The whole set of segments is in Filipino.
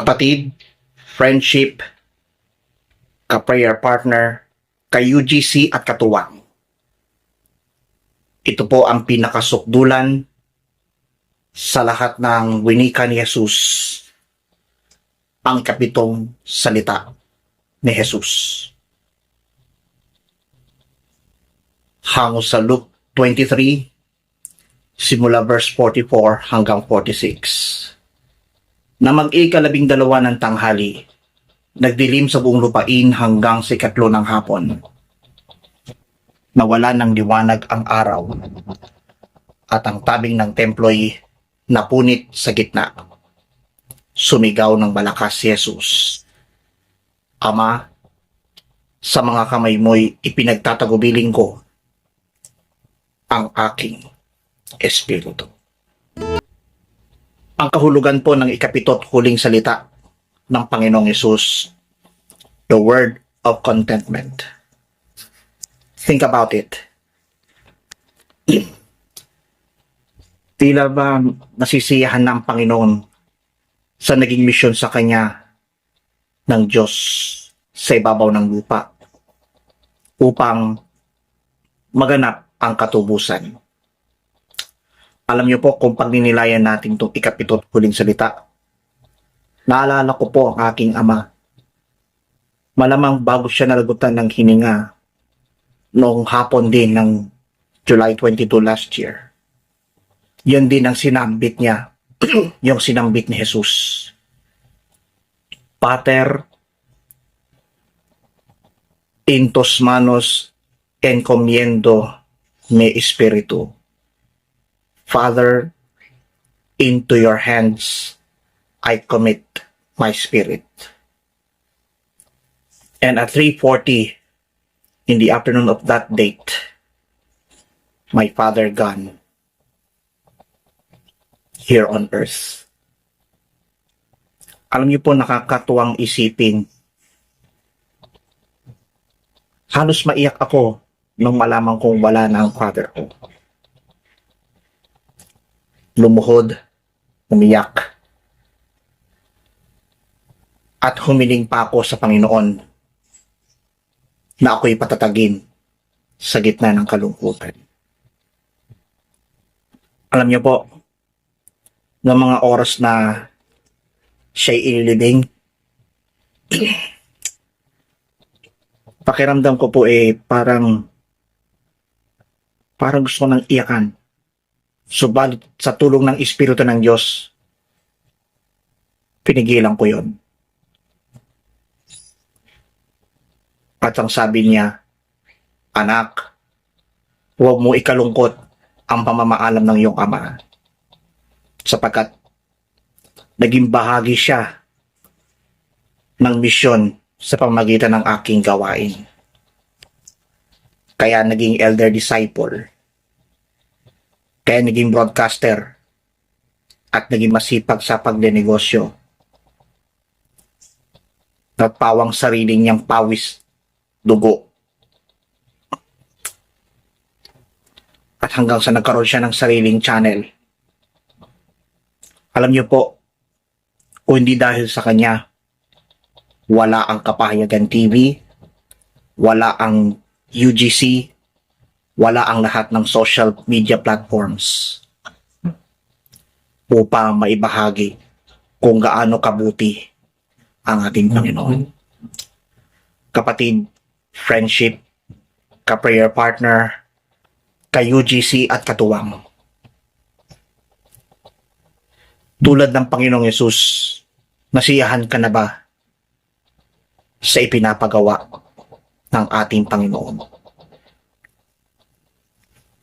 Kapatid, friendship, ka-prayer partner, ka-UGC at katuwang. Ito po ang pinakasukdulan sa lahat ng winika ni Jesus, ang kapitong salita ni Jesus. Hango sa Luke 23, simula verse 44 hanggang 46. Na mag-12 ng tanghali, nagdilim sa buong lupain hanggang sa 3 ng hapon. Nawala ng liwanag ang araw, at ang tabing ng templo'y napunit sa gitna. Sumigaw ng malakas si Jesus, "Ama, sa mga kamay mo'y ipinagtatagubilin ko ang aking espiritu." Ang kahulugan po ng ikapito't huling salita ng Panginoong Hesus, the word of contentment. Think about it. Tila ba nasisiyahan na ang Panginoon sa naging misyon sa Kanya ng Diyos sa ibabaw ng lupa upang maganap ang katubusan? Alam niyo po, kung pagninilayan natin itong ikapito't huling salita, naalala ko po ang aking ama. Malamang bago siya nalagutan ng hininga noong hapon din ng July 22 last year. Yun din ang sinambit niya, yung sinambit ni Jesus. Pater, in tus manos encomiendo me espiritu. Father, into your hands I commit my spirit. And at 3:40 in the afternoon of that date, my father gone here on earth. Alam niyo po, nakakatuwang isipin. Halos maiyak ako nung malaman kong wala na ang father ko. Lumuhod, umiyak, at humiling pa ako sa Panginoon na ako'y patatagin sa gitna ng kalungkutan. Alam niyo po, ng mga oras na siya'y inilibing, pakiramdam ko po parang gusto ko nang iyakan. Subalit sa tulong ng Espiritu ng Diyos, pinigilan ko yon. At ang sabi niya, "Anak, huwag mo ikalungkot ang pamamaalam ng iyong ama, sapagkat naging bahagi siya ng misyon sa pamamagitan ng aking gawain. Kaya naging elder disciple, kaya naging broadcaster, at naging masipag sa pagdenegosyo. Nagpawang sarili niyang pawis, dugo. At hanggang sa nagkaroon siya ng sariling channel. Alam niyo po, kung hindi dahil sa kanya, wala ang Kapahayagan TV, wala ang UGC, wala ang lahat ng social media platforms upang maibahagi kung gaano kabuti ang ating Panginoon. Kapatid, friendship, ka-prayer partner, ka-UGC at katuwang. Tulad ng Panginoong Hesus, nasiyahan ka na ba sa ipinapagawa ng ating Panginoon?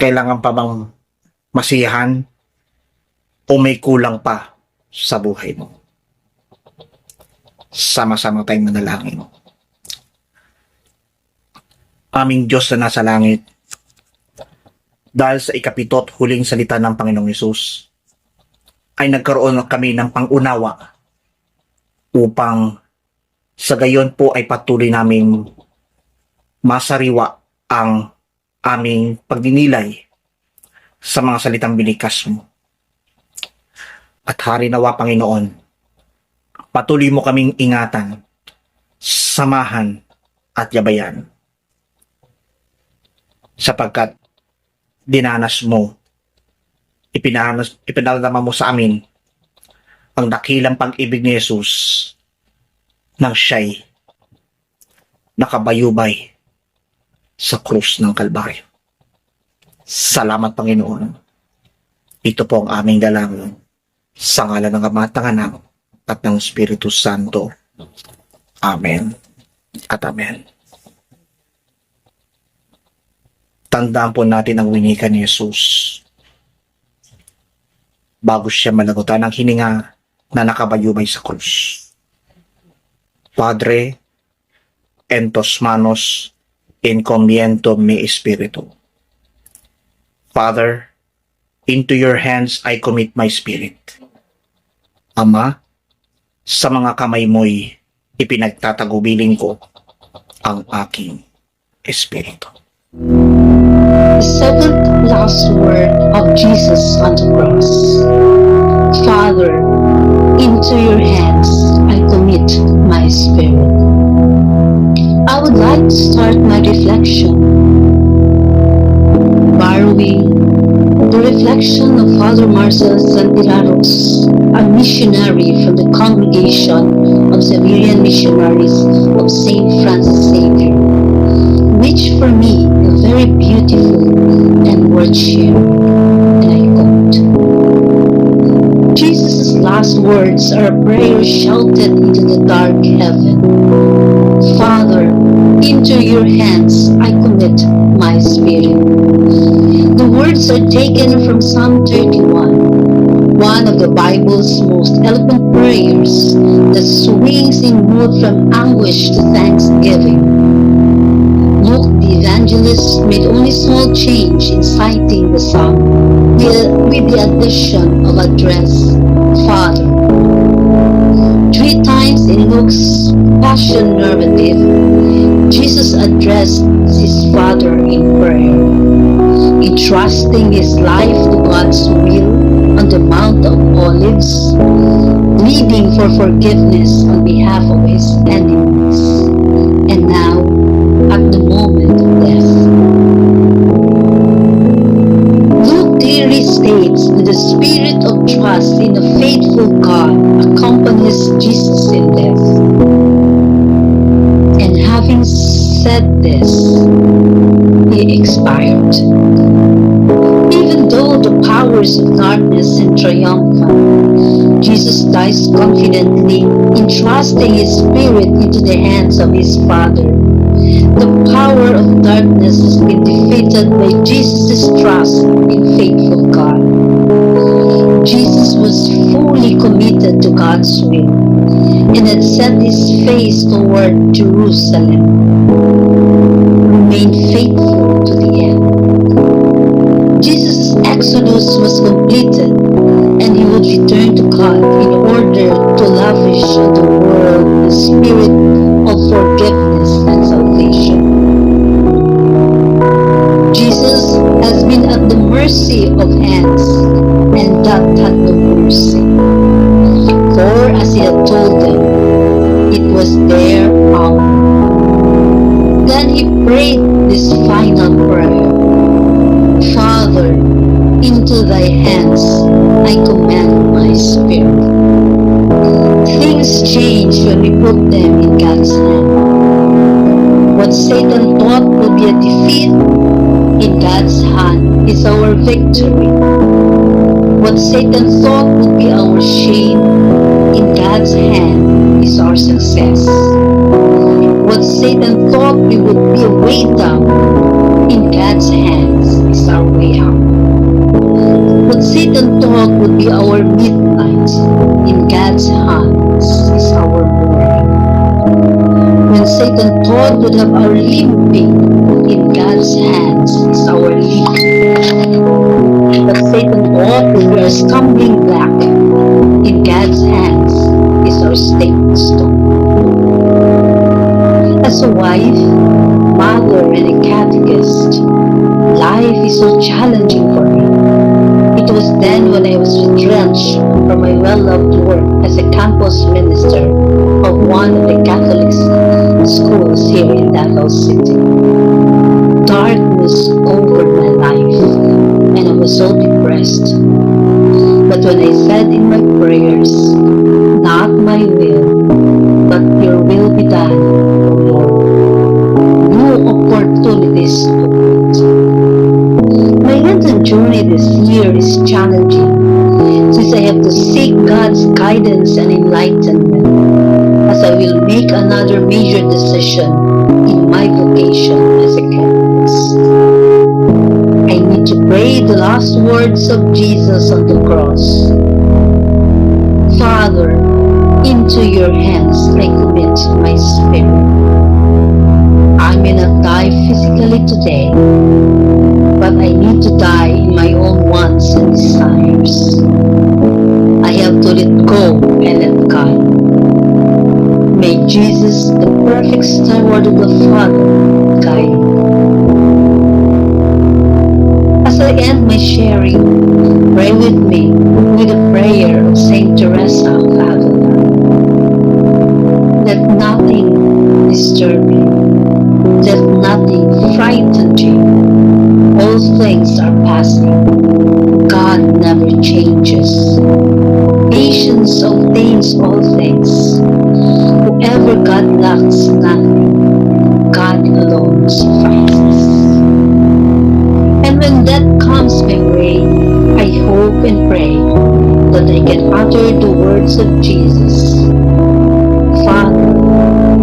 Kailangan pa bang masiyahan o may kulang pa sa buhay mo? Sama-sama tayong manalangin. Aming Diyos na nasa langit, dahil sa ikapito't huling salita ng Panginoong Hesus, ay nagkaroon kami ng pangunawa upang sa gayon po ay patuloy naming masariwa ang aming pagdinilay sa mga salitang binikas mo. At hari nawa, Panginoon, Patuloy mo kaming ingatan, samahan at yabayan. Sapagkat dinanas mo, ipinadama mo sa amin ang dakilang pag-ibig ni Jesus nang siya'y nakabayubay sa krus ng Kalbaryo. Salamat, Panginoon. Ito po ang aming dalangin sa ngalan ng Ama at ng Anak at ng Espiritu Santo. Amen at amen. Tandaan po natin ang winika ni Jesus bago siya managutan ng hininga na nakabayubay sa krus. Padre, en tus manos encomiendo mi espiritu. Father, into your hands I commit my spirit. Ama, sa mga kamay mo'y ipinagtatagubilin ko ang aking espiritu. The second last word of Jesus on the cross. Father, into your hands I commit my spirit. I would like to start my reflection borrowing the reflection of Father Marcel Santiraros, a missionary from the Congregation of Xaverian Missionaries of St. Francis Xavier, which for me is very beautiful and worth sharing. And I quote, Jesus' last words are a prayer shouted into the dark heaven. Father, into your hands I commit my spirit. The words are taken from Psalm 31, one of the Bible's most eloquent prayers that swings in mood from anguish to thanksgiving. Luke the evangelist made only small change in citing the psalm with the addition of address, Father. 3 times in Luke's Passion narrative, Jesus addressed his Father in prayer, entrusting his life to God's will on the Mount of Olives, pleading for forgiveness on behalf of his enemies, and now at the moment of death. Luke clearly states that the spirit of trust in a faithful God accompanies Jesus in death. And having said this, he expired. Even though the powers of darkness seem triumphant, Jesus dies confidently, entrusting his spirit into the hands of his Father. The power of darkness has been defeated by Jesus' trust in faithful God. Jesus was fully committed to God's will and had set his face toward Jerusalem. Remained faithful to the end. Jesus' exodus was completed and he would return to God in order to lavish on the world the spirit of forgiveness and salvation. Jesus has been at the mercy of hands, and that had no mercy. For as he had told them, it was their hour. Then he prayed this final prayer. Father, into thy hands I commend my spirit. Things change when we put them in God's hand. What Satan thought would be a defeat, in God's hand is our victory. What Satan thought would be our shame, in God's hand is our success. What Satan thought we would be a way down, in God's hands is our way out. What Satan thought would be our midnight, in God's hands is our morning. When Satan thought would have our limping, in God's hands is our leaping. But Satan thought would be our stumbling block, in God's hands is our stepping stone. As a wife, mother, and a catechist, life is so challenging for me. It was then when I was retrenched from my well-loved work as a campus minister of one of the Catholic schools here in Davao City. Darkness over my life, and I was so depressed. But when I said in my prayers, "Not my will, but your will be done, O Lord," new opportunities opened. My Lenten journey this year is challenging since I have to seek God's guidance and enlightenment as I will make another major decision in my vocation as a Calvinist. I need to pray the last words of Jesus on the cross. Father, into your hands I commit my spirit. I may not die physically today, but I need to die in my own wants and desires. I have to let go and let God. May Jesus, the perfect steward of the Father, guide me. As I end my sharing, pray with me with a prayer of Saint Teresa of Avila. Let nothing disturb you. Let nothing frighten you. All things are passing. God never changes. Patience obtains all things. Whoever God lacks nothing, God alone suffices. And when that comes my way, I hope and pray that I can utter the words of Jesus. Father,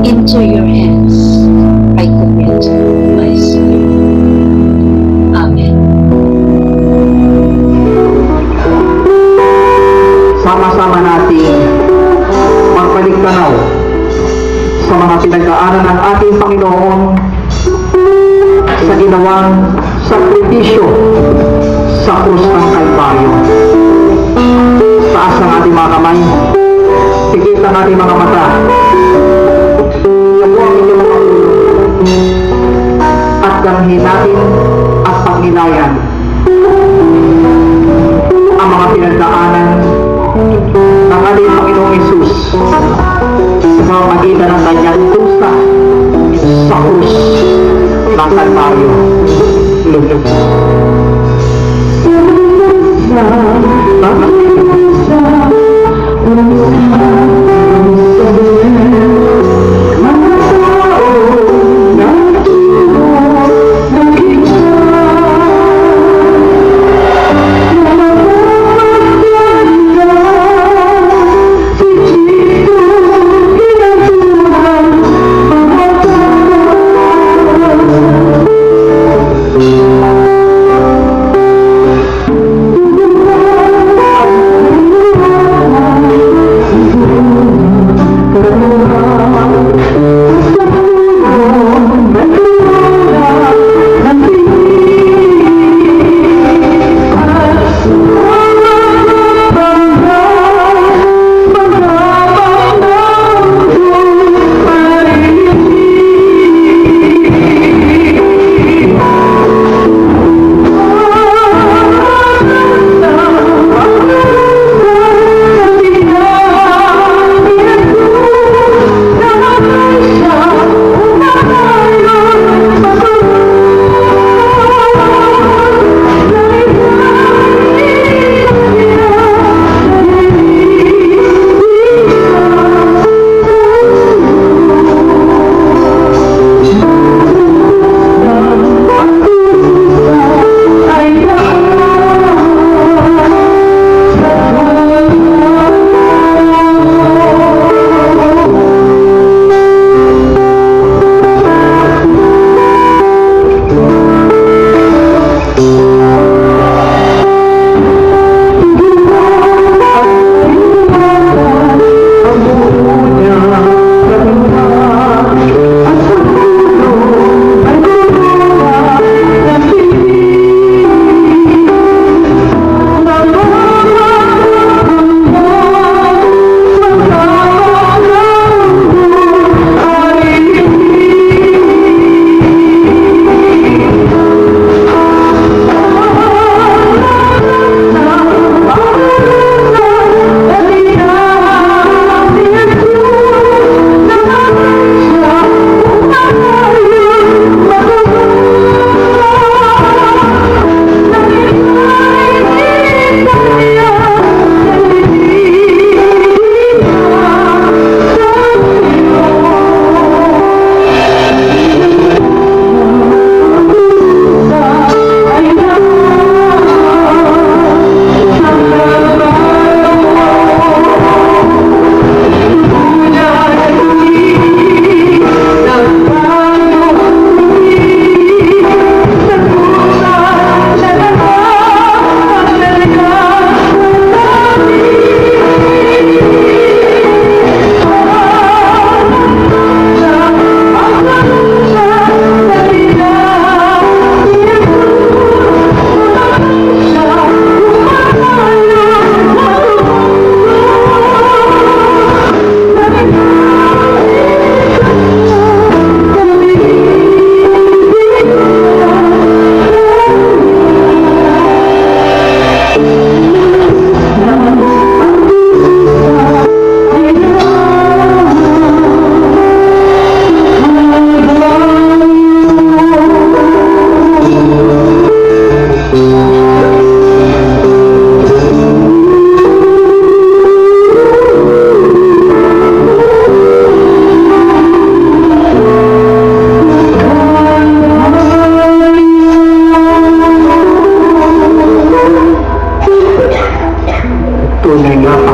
into your hands I commit my spirit. Amen. Sama-sama natin magbalik tanaw sa mga pinag-aaral ng ating Panginoon sa ginawang sakripisyo sa krus ng Kalbaryo. Taas ang ating mga kamay, pikit ang ating mga mata, yapo ang inyong mga ulo, at damhin natin at pagnilayan ang mga pinagdaanan ng ating Panginoong Hesus sa pamamagitan ng kanyang kusa sa krus ng Kalbaryo. Lulog.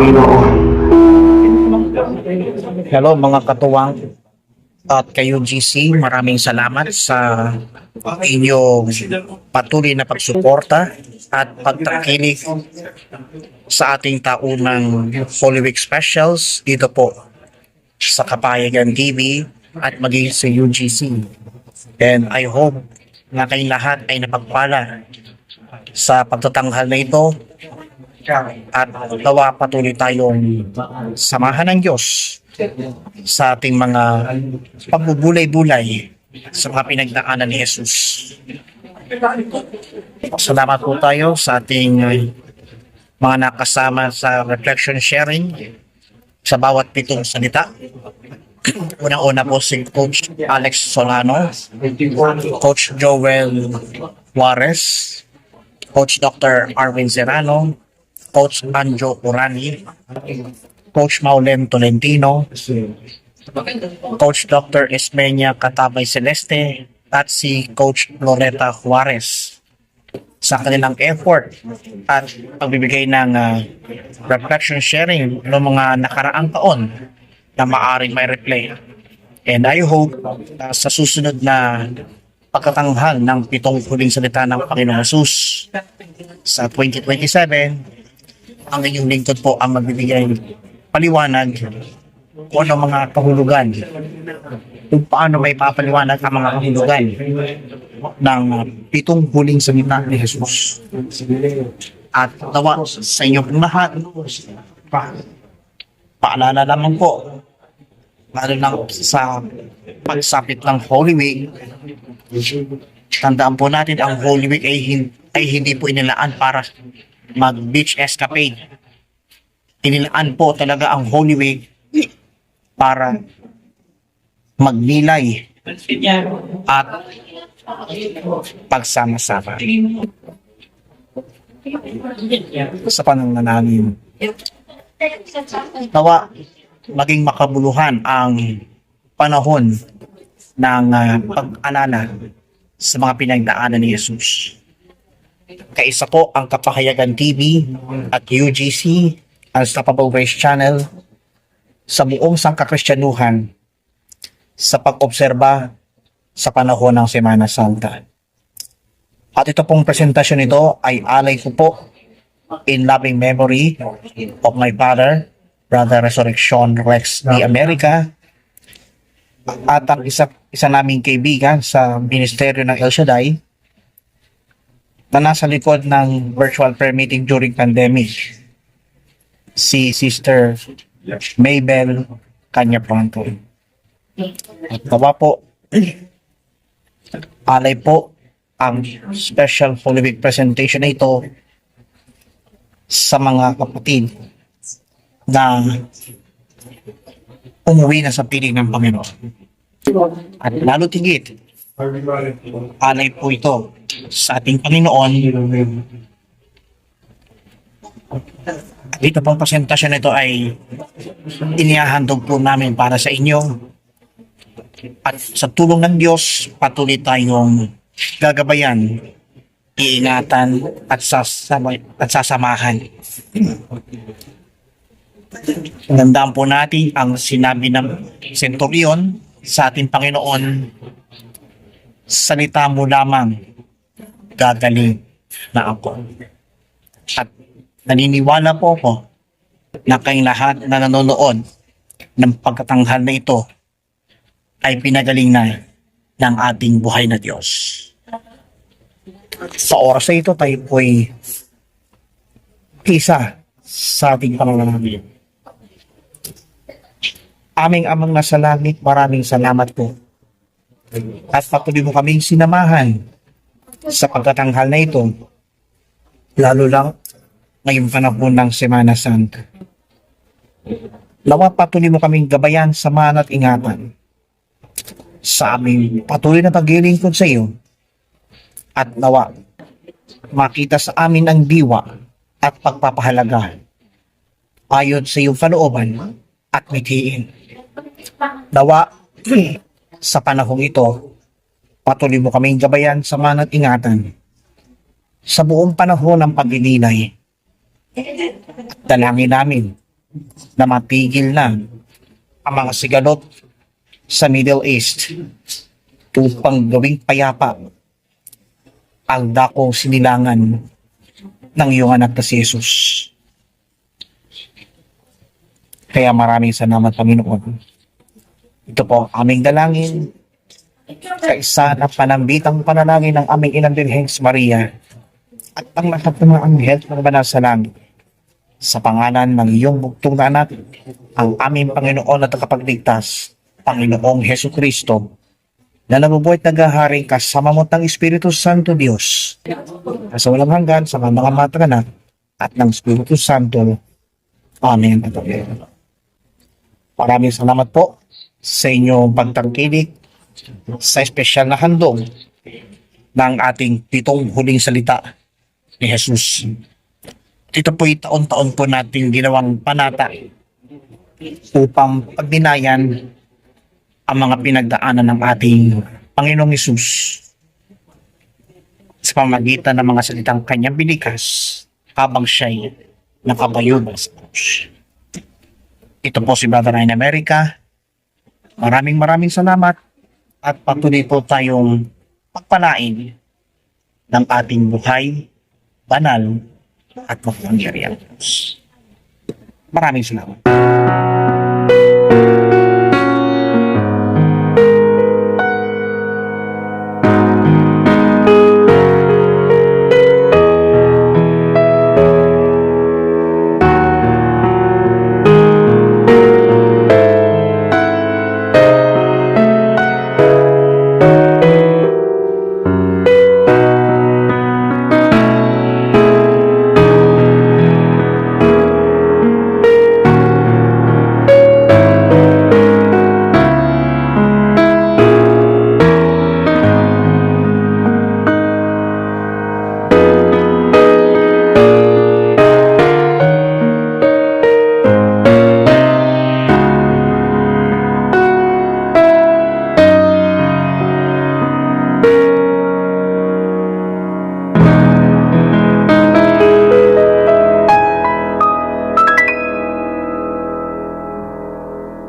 Panginoon. Hello mga katuwang at kayo GC, maraming salamat sa inyong patuloy na pagsuporta at pagtakilig sa ating taunang Holy Week specials dito po sa Kapayagan TV at maging sa UGC. And I hope na kayong lahat ay napagpala sa pagtatanghal na ito at nawa patuloy tayong samahan ng Diyos sa ating mga pagbubulay-bulay sa mga pinagdaanan ni Jesus. Salamat po tayo sa ating mga nakasama sa reflection sharing sa bawat pitong salita. Unang-una po si Coach Alex Solano, Coach Joel Juarez, Coach Dr. Arvin Serrano, Coach Anjo Urani, Coach Maulen Tolentino, Coach Dr. Esmeña Katabay Celeste, at si Coach Loretta Juarez sa kanilang effort at pagbibigay ng reflection sharing ng mga nakaraang taon na maaaring may replay. And I hope sa susunod na pagkatanghal ng pitong huling salita ng Panginoong Jesus sa 2027, ang inyong lingkod po ang magbibigay paliwanag kung ano mga kahulugan, kung paano may papaliwanag ang mga kahulugan ng pitong huling salita ni Jesus. At nawa sa inyo pong lahat, paalala naman po, lalo lang sa pagsapit ng Holy Week, tandaan po natin ang Holy Week ay hindi po inilaan para mag-beach escapade. Inilaan po talaga ang Holy Week para magnilay at pagsama-sama sa pananalangin. Nawa maging makabuluhan ang panahon ng pag-alala sa mga pinagdaanan ni Jesus. Kaisa po ang Kapahayagan TV at UGC, Unstoppable Grace Channel, sa buong sangkakristyanuhan sa pag-obserba sa panahon ng Semana Santa. At ito pong presentasyon nito ay alay ko po in loving memory of my father, Brother Resurrection Rex D. America, at ang isa naming kaibigan sa Ministeryo ng El Shaddai na nasa likod ng virtual prayer meeting during pandemic, si Sister Maybel Kanya-Pronto. At nawa po, alay po ang special Holy Week presentation na ito sa mga kapatid na umuwi na sa piling ng Panginoon. At lalo tigit, alay po ito sa ating Panginoon. Dito pong presentasyon na ito ay inihahandog po namin para sa inyo. At sa tulong ng Diyos, patuloy tayong gagabayan, iingatan at sasamahan. Tandaan po natin ang sinabi ng Centurion sa ating Panginoon, salita mo lamang, gagaling na ako. At naniniwala po ako na kayong lahat na nanonood ng pagkatanghal na ito ay pinagaling na ng ating buhay na Diyos. Sa oras na ito tayo po'y isa sa ating pananalaangin. Aming Amang nasa langit, maraming salamat po. At patuloy mo kaming sinamahan sa pagkatanghal na ito, lalo lang ngayong panahon ng Semana Santa. Nawa patuloy mo kaming gabayan, samahan at ingatan sa aming patuloy na paglilingkod sa iyo, at nawa makita sa amin ang diwa at pagpapahalaga ayon sa iyong kalooban at mithiin. Nawa sa panahong ito, patuloy mo kaming gabayan, samahan at ingatan sa buong panahon ng pagninilay. At dalangin namin na matigil na ang mga sigalot sa Middle East upang gawing payapa ang dakong sinilangan ng iyong anak na si Jesus. Kaya maraming salamat, Panginoon. Ito po ang aming dalangin sa isa na panambitang panalangin ng aming Inang Birheng Maria at ang lahat ng mga anghel ng banal sa langit. Sa pangalan ng iyong bugtong na anak, ang aming Panginoon at Tagapagligtas, Panginoong Hesus Kristo, na nabubuhay at naghaharing kasama mo ng Espiritu Santo Diyos, na sa walang hanggan sa mga mataganak at ng Espiritu Santo. Amen at amen. Maraming salamat po sa inyong pagtangkilik sa espesyal na handog ng ating 7 huling salita ni Jesus. Ito po'y taon-taon po natin ginawang panata upang pagbinayan ang mga pinagdaanan ng ating Panginoong Hesus sa pamamagitan ng mga salitang kanyang binikas habang siya'y nakabayod sa krus. Ito po si Brother Ryan America. Maraming salamat at patuloy po tayong pagpalain ng ating buhay, banal at makapangyarihan. Maraming salamat.